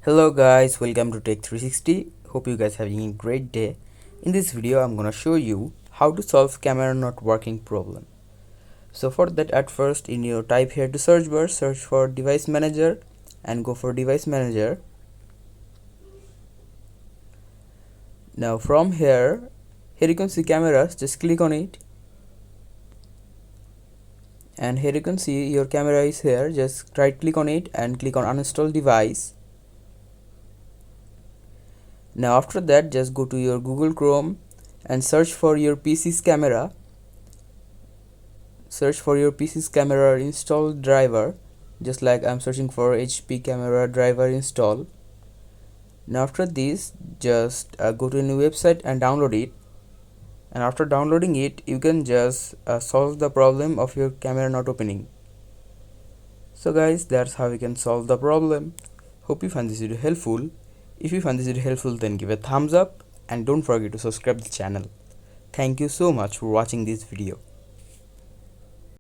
Hello guys, welcome to Tech 360. Hope you guys having a great day. In this video I'm gonna show you how to solve camera not working problem. So for that, at first in your type here to search bar, search for device manager and go for device manager. Now from here you can see cameras, just click on it, and here you can see your camera is here. Just right click on it and click on uninstall device. Now after that, just go to your Google Chrome and search for your PC's camera. Search for your PC's camera install driver, just like I'm searching for HP camera driver install. Now after this, just go to a new website and download it. And after downloading it, you can just solve the problem of your camera not opening. So guys, that's how you can solve the problem. Hope you find this video helpful. If you find this video helpful, then give a thumbs up and don't forget to subscribe the channel. Thank you so much for watching this video.